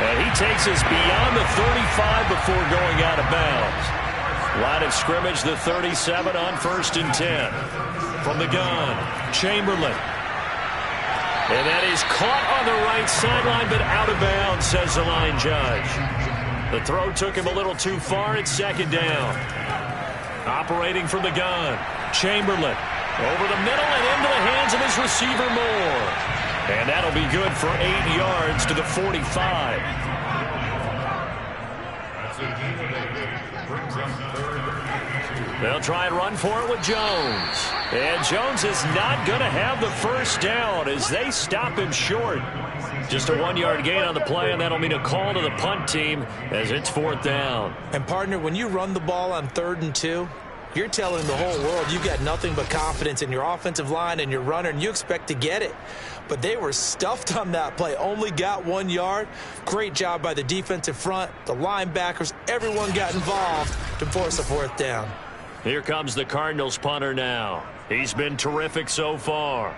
And he takes us beyond the 35 before going out of bounds. Line of scrimmage, the 37 on 1st and 10. From the gun, Chamberlain. And that is caught on the right sideline, but out of bounds, says the line judge. The throw took him a little too far. It's 2nd down. Operating from the gun, Chamberlain. Over the middle and into the hands of his receiver Moore. And that'll be good for 8 yards to the 45. They'll try and run for it with Jones. And Jones is not going to have the first down as they stop him short. Just a 1-yard gain on the play, and that'll mean a call to the punt team as it's 4th down. And, partner, when you run the ball on 3rd and 2, you're telling the whole world you've got nothing but confidence in your offensive line and your runner, and you expect to get it. But they were stuffed on that play, only got 1 yard. Great job by the defensive front, the linebackers, everyone got involved to force a 4th down. Here comes the Cardinals punter now. He's been terrific so far.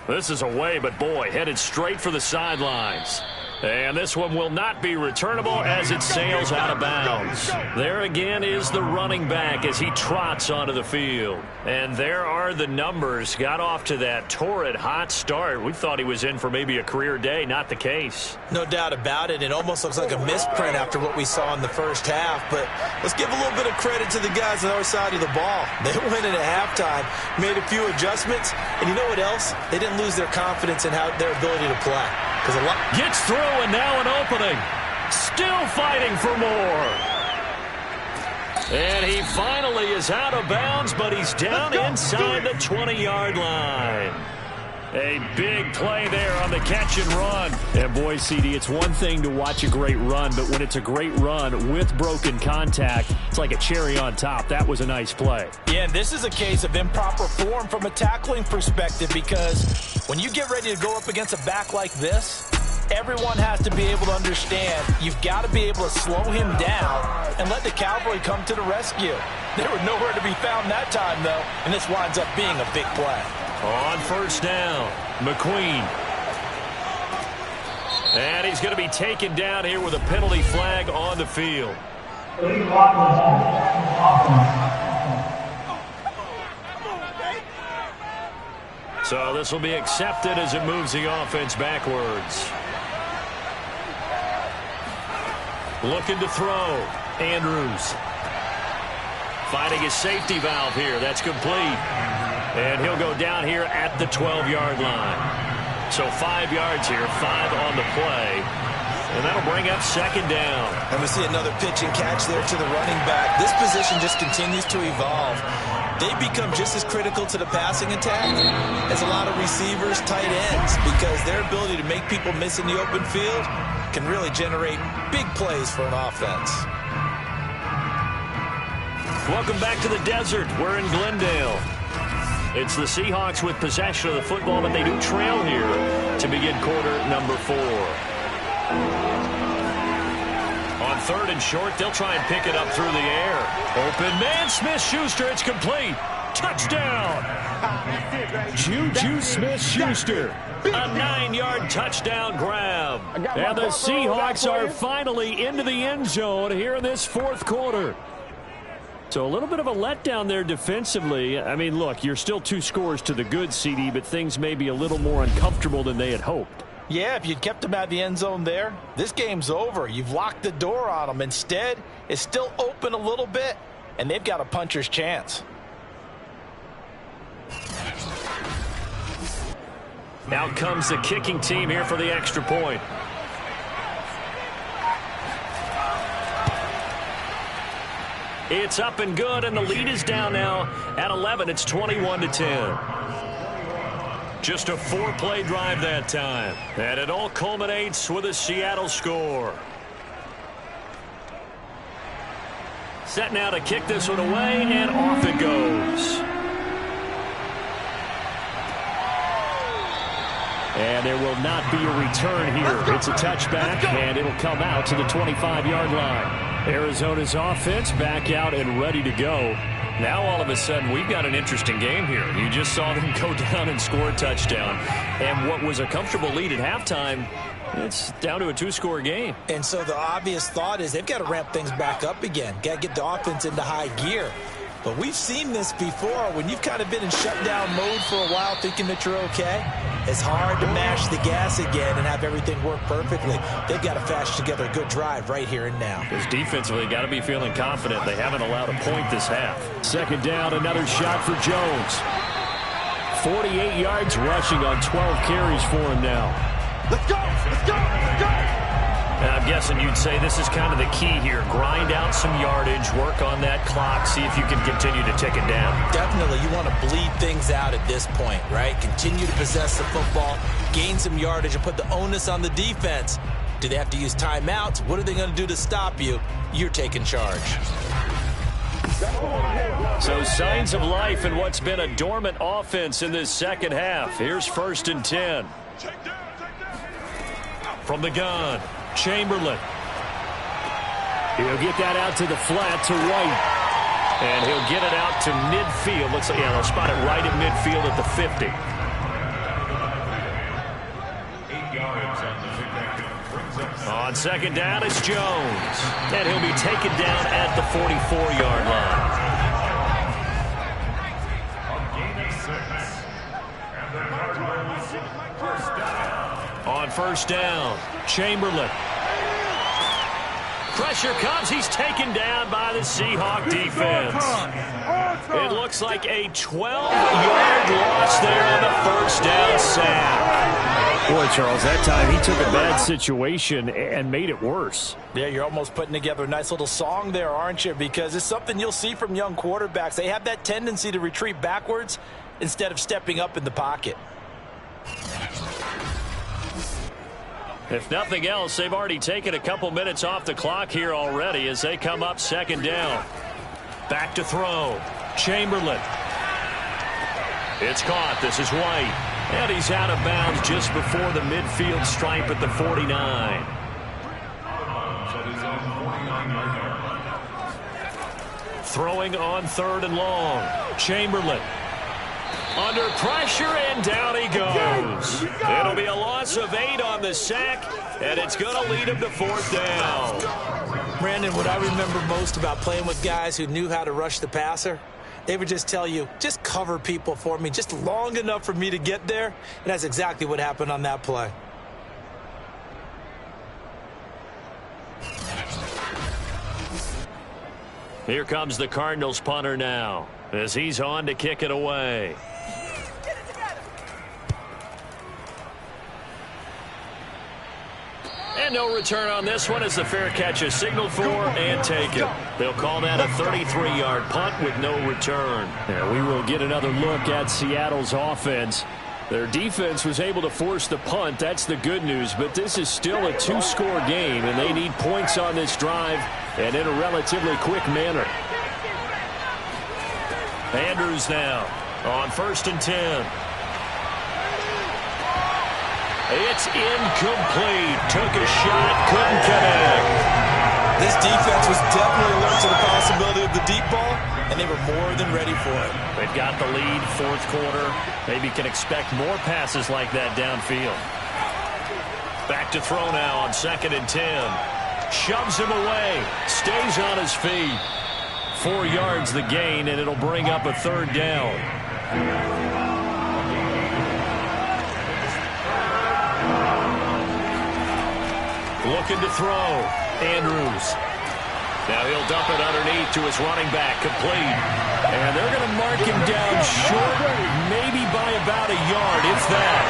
This is away, but boy, headed straight for the sidelines. And this one will not be returnable as it sails out of bounds. There again is the running back as he trots onto the field. And there are the numbers. Got off to that torrid hot start. We thought he was in for maybe a career day. Not the case. No doubt about it. It almost looks like a misprint after what we saw in the first half. But let's give a little bit of credit to the guys on the other side of the ball. They went in at halftime, made a few adjustments. And you know what else? They didn't lose their confidence in their ability to play. Gets through, and now an opening. Still fighting for more. And he finally is out of bounds, but he's down inside the 20-yard line. A big play there on the catch and run. And boy, CD, it's one thing to watch a great run, but when it's a great run with broken contact, it's like a cherry on top. That was a nice play. Yeah, and this is a case of improper form from a tackling perspective, because when you get ready to go up against a back like this, everyone has to be able to understand you've got to be able to slow him down and let the cavalry come to the rescue. They were nowhere to be found that time, though, and this winds up being a big play. On 1st down, McQueen. And he's going to be taken down here with a penalty flag on the field. So this will be accepted as it moves the offense backwards. Looking to throw. Andrews. Finding his safety valve here. That's complete. And he'll go down here at the 12-yard line. So 5 yards here, 5 on the play. And that'll bring up 2nd down. And we see another pitch and catch there to the running back. This position just continues to evolve. They become just as critical to the passing attack as a lot of receivers, tight ends, because their ability to make people miss in the open field can really generate big plays for an offense. Welcome back to the desert. We're in Glendale. It's the Seahawks with possession of the football, but they do trail here to begin quarter number 4. On 3rd and short, they'll try and pick it up through the air. Open man, Smith-Schuster, it's complete. Touchdown. Juju Smith-Schuster. A 9-yard touchdown grab. And the Seahawks are finally into the end zone here in this 4th quarter. So a little bit of a letdown there defensively. I mean, look, you're still 2 scores to the good, CD, but things may be a little more uncomfortable than they had hoped. Yeah, if you'd kept them out of the end zone there, this game's over. You've locked the door on them. Instead, it's still open a little bit, and they've got a puncher's chance. Out comes the kicking team here for the extra point. It's up and good, and the lead is down now at 11. It's 21-10. Just a 4-play drive that time. And it all culminates with a Seattle score. Set now to kick this one away, and off it goes. And there will not be a return here. It's a touchback, and it'll come out to the 25-yard line. Arizona's offense back out and ready to go. Now all of a sudden we've got an interesting game here. You just saw them go down and score a touchdown. And what was a comfortable lead at halftime, it's down to a 2-score game. And so the obvious thought is they've got to ramp things back up again. Got to get the offense into high gear. But we've seen this before when you've kind of been in shutdown mode for a while thinking that you're okay. It's hard to mash the gas again and have everything work perfectly. They've got to fashion together a good drive right here and now. Because defensively, got to be feeling confident. They haven't allowed a point this half. 2nd down, another shot for Jones. 48 yards rushing on 12 carries for him now. Let's go! Let's go! Let's go! I'm guessing you'd say this is kind of the key here. Grind out some yardage, work on that clock, see if you can continue to tick it down. Definitely. You want to bleed things out at this point, right? Continue to possess the football, gain some yardage, and put the onus on the defense. Do they have to use timeouts? What are they going to do to stop you? You're taking charge. So signs of life in what's been a dormant offense in this second half. Here's 1st and 10. From the gun, Chamberlain. He'll get that out to the flat to White. And he'll get it out to midfield. Looks like, yeah, they'll spot it right at midfield at the 50. 8 yards on the pickup. On 2nd down, it's Jones. And he'll be taken down at the 44-yard line. On 1st down, Chamberlain. Pressure comes. He's taken down by the Seahawk defense. It looks like a 12-yard loss there on the 1st down sack. Boy, Charles, that time he took a bad situation and made it worse. Yeah, you're almost putting together a nice little song there, aren't you? Because it's something you'll see from young quarterbacks. They have that tendency to retreat backwards instead of stepping up in the pocket. If nothing else, they've already taken a couple minutes off the clock here already as they come up 2nd down. Back to throw. Chamberlain. It's caught. This is White. And he's out of bounds just before the midfield stripe at the 49. Throwing on 3rd and long. Chamberlain. Under pressure, and down he goes. It'll be a loss of 8 on the sack, and it's going to lead him to 4th down. Brandon, what I remember most about playing with guys who knew how to rush the passer, they would just tell you, just cover people for me, just long enough for me to get there. And that's exactly what happened on that play. Here comes the Cardinals punter now as he's on to kick it away. And no return on this one as the fair catch is signaled for and taken. They'll call that a 33-yard punt with no return. And we will get another look at Seattle's offense. Their defense was able to force the punt. That's the good news. But this is still a 2-score game, and they need points on this drive and in a relatively quick manner. Andrews now on 1st and 10. It's incomplete. Took a shot, couldn't connect. This defense was definitely alert to the possibility of the deep ball, and they were more than ready for it. They've got the lead, 4th quarter. Maybe can expect more passes like that downfield. Back to throw now on 2nd and 10. Shoves him away. Stays on his feet. 4 yards the gain, and it'll bring up a 3rd down. Looking to throw. Andrews. Now he'll dump it underneath to his running back. Complete. And they're going to mark him down short, maybe by about a yard, if that.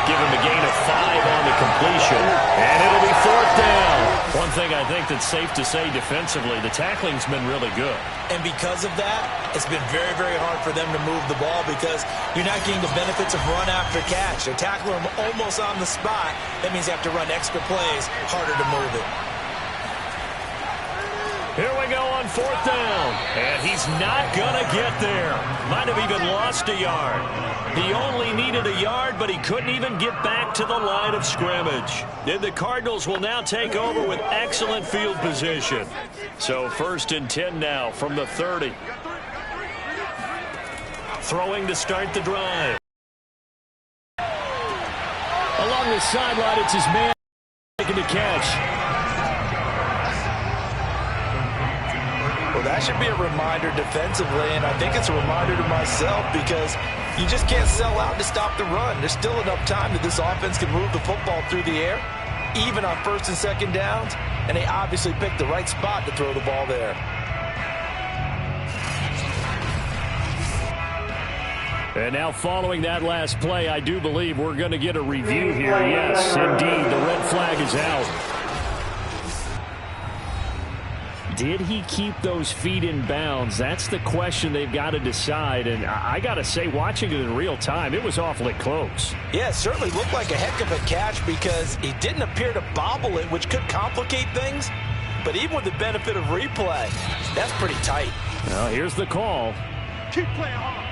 Give him a gain of 5 on the completion. And it'll be 4th down. One thing I think that's safe to say defensively, the tackling's been really good. And because of that, it's been very, very hard for them to move the ball because you're not getting the benefits of run after catch. They're tackling them almost on the spot. That means you have to run extra plays, harder to move it. Here we go on 4th down. And he's not going to get there. Might have even lost a yard. He only needed a yard, but he couldn't even get back to the line of scrimmage. And the Cardinals will now take over with excellent field position. So 1st and 10 now from the 30. Throwing to start the drive. Along the sideline, it's his man making the catch. Well, that should be a reminder defensively, and I think it's a reminder to myself because you just can't sell out to stop the run. There's still enough time that this offense can move the football through the air, even on 1st and 2nd downs, and they obviously picked the right spot to throw the ball there. And now following that last play, I do believe we're going to get a review here. Yes, indeed, the red flag is out. Did he keep those feet in bounds? That's the question they've got to decide. And I got to say, watching it in real time, it was awfully close. Yeah, it certainly looked like a heck of a catch because he didn't appear to bobble it, which could complicate things. But even with the benefit of replay, that's pretty tight. Well, here's the call. Keep playing hard.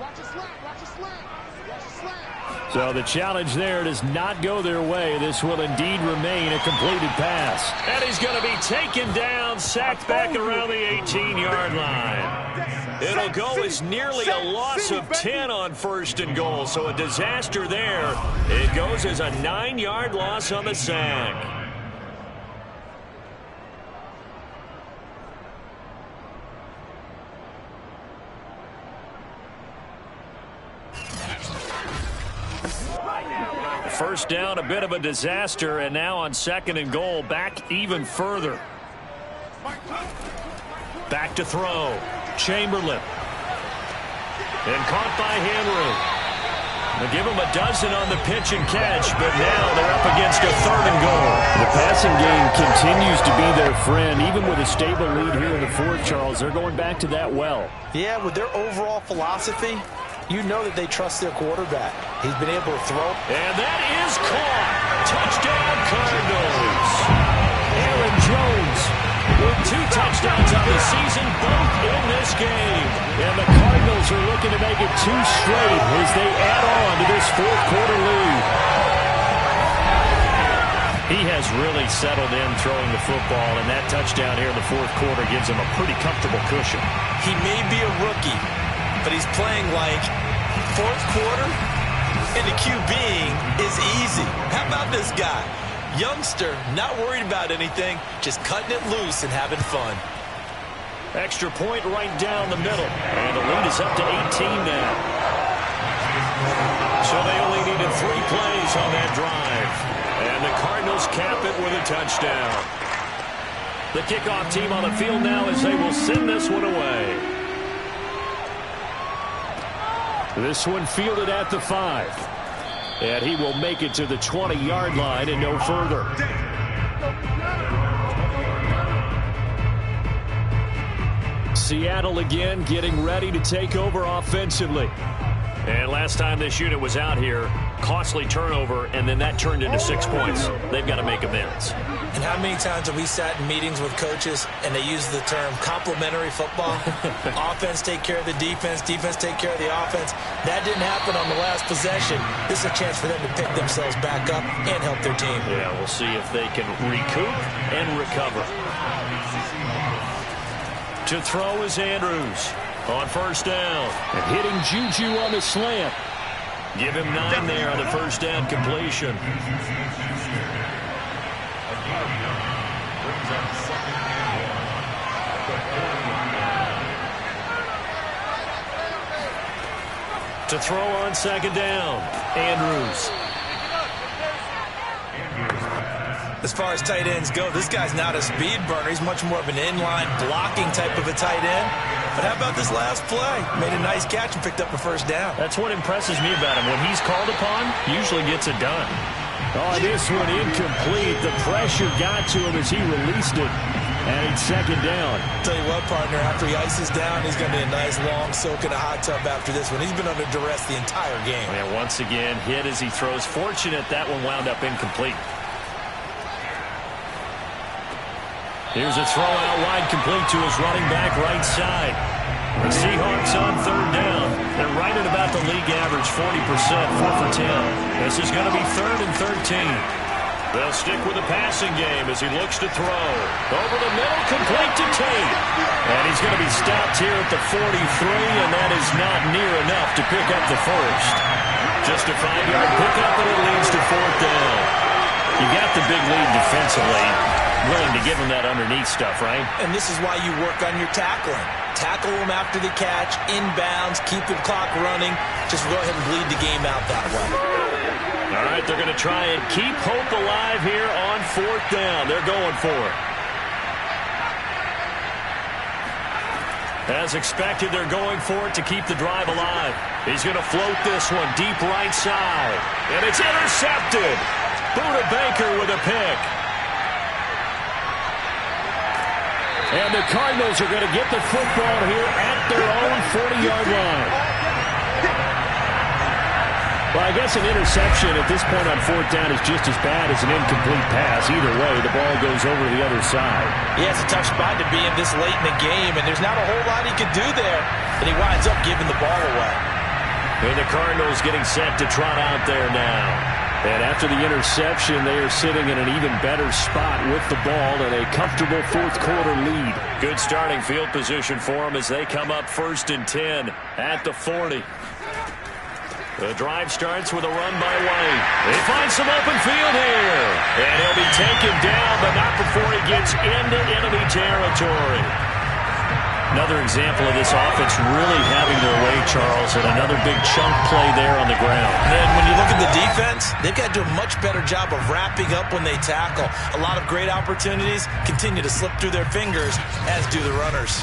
Watch it slant. Watch it slant. Watch it slant. So the challenge there does not go their way. This will indeed remain a completed pass. And he's going to be taken down, sacked back around the 18-yard line. It'll go as nearly a loss of 10 on 1st and goal, so a disaster there. It goes as a 9-yard loss on the sack. First down, a bit of a disaster, and now on 2nd and goal, back even further. Back to throw. Chamberlain. And caught by Henry. They'll give him a dozen on the pitch and catch, but now they're up against a 3rd and goal. The passing game continues to be their friend. Even with a stable lead here in the 4th, Charles, they're going back to that well. Yeah, with their overall philosophy, you know that they trust their quarterback. He's been able to throw. And that is caught. Touchdown, Cardinals. Aaron Jones with 2 touchdowns on the season, both in this game. And the Cardinals are looking to make it 2 straight as they add on to this 4th quarter lead. He has really settled in throwing the football, and that touchdown here in the 4th quarter gives him a pretty comfortable cushion. He may be a rookie, but he's playing like 4th quarter, and the QBing is easy. How about this guy? Youngster, not worried about anything, just cutting it loose and having fun. Extra point right down the middle, and the lead is up to 18 now. So they only needed 3 plays on that drive, and the Cardinals cap it with a touchdown. The kickoff team on the field now as they will send this one away. This one fielded at the 5. And he will make it to the 20-yard line and no further. Seattle again getting ready to take over offensively. And last time this unit was out here, costly turnover, and then that turned into 6 points. They've got to make amends. And how many times have we sat in meetings with coaches and they use the term complementary football? Offense take care of the defense, defense take care of the offense. That didn't happen on the last possession. This is a chance for them to pick themselves back up and help their team. Yeah, we'll see if they can recoup and recover. To throw is Andrews on 1st down. And hitting Juju on the slant. Give him 9 there on the 1st down completion. To throw on 2nd down, Andrews. As far as tight ends go, this guy's not a speed burner. He's much more of an inline blocking type of a tight end. But how about this last play? Made a nice catch and picked up a 1st down. That's what impresses me about him. When he's called upon, usually gets it done. Oh, this one incomplete. The pressure got to him as he released it. And it's 2nd down. Tell you what, partner, after he ices down, he's going to be a nice long soak in a hot tub after this one. He's been under duress the entire game. And once again, hit as he throws. Fortunate that one wound up incomplete. Here's a throw out wide, complete to his running back right side. The Seahawks on 3rd down. They're right at about the league average, 40%, 4 for 10. This is going to be 3rd and 13. They'll stick with the passing game as he looks to throw. Over the middle, complete to Tate. And he's going to be stopped here at the 43, and that is not near enough to pick up the 1st. Just a 5-yard pickup, and it leads to 4th down. You got the big lead defensively. Willing to give him that underneath stuff, right? And this is why you work on your tackling. Tackle them after the catch, inbounds, keep the clock running. Just go ahead and bleed the game out that way. All right, they're going to try and keep hope alive here on 4th down. They're going for it. As expected, they're going for it to keep the drive alive. He's going to float this one deep right side. And it's intercepted. Buda Baker with a pick. And the Cardinals are going to get the football here at their own 40-yard line. Well, I guess an interception at this point on fourth down is just as bad as an incomplete pass. Either way, the ball goes over to the other side. Yeah, it's a tough spot to be in this late in the game, and there's not a whole lot he could do there, and he winds up giving the ball away. And the Cardinals getting set to trot out there now. And after the interception, they are sitting in an even better spot with the ball and a comfortable fourth quarter lead. Good starting field position for them as they come up 1st and 10 at the 40. The drive starts with a run by White. They find some open field here. And he'll be taken down, but not before he gets into enemy territory. Another example of this offense really having their way, Charles, and another big chunk play there on the ground. And when you look at the defense, they've got to do a much better job of wrapping up when they tackle. A lot of great opportunities continue to slip through their fingers, as do the runners.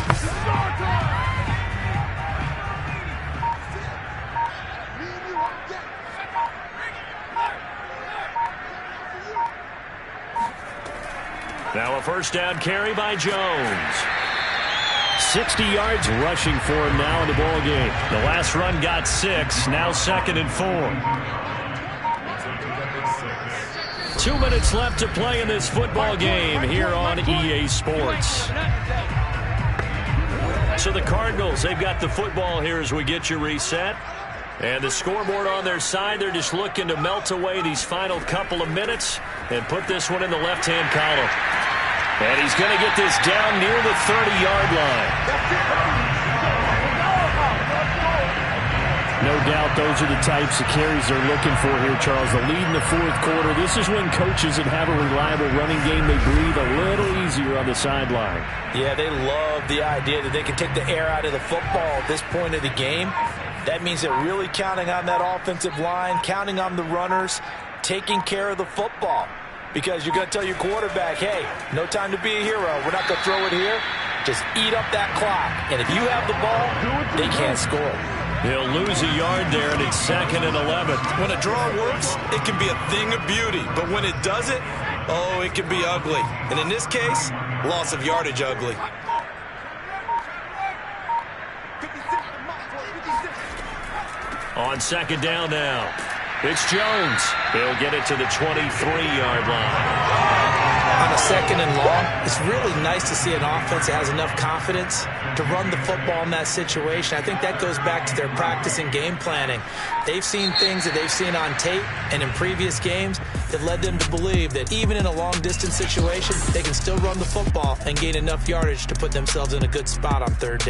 Now a first down carry by Jones. 60 yards rushing for him now in the ball game. The last run got 6. Now 2nd and 4. 2 minutes left to play in this football game here on EA Sports. So the Cardinals, they've got the football here as we get you reset. And the scoreboard on their side, they're just looking to melt away these final couple of minutes and put this one in the left-hand column. And he's going to get this down near the 30-yard line. No doubt those are the types of carries they're looking for here, Charles. The lead in the fourth quarter. This is when coaches that have a reliable running game, they breathe a little easier on the sideline. Yeah, they love the idea that they can take the air out of the football at this point of the game. That means they're really counting on that offensive line, counting on the runners, taking care of the football. Because you're going to tell your quarterback, hey, no time to be a hero. We're not going to throw it here. Just eat up that clock. And if you have the ball, they can't score. He'll lose a yard there, and it's 2nd and 11. When a draw works, it can be a thing of beauty. But when it doesn't, oh, it can be ugly. And in this case, loss of yardage ugly. On 2nd down now, it's Jones. He'll get it to the 23-yard line. On a 2nd and long, it's really nice to see an offense that has enough confidence to run the football in that situation. I think that goes back to their practice and game planning. They've seen things that they've seen on tape and in previous games that led them to believe that even in a long-distance situation, they can still run the football and gain enough yardage to put themselves in a good spot on 3rd down.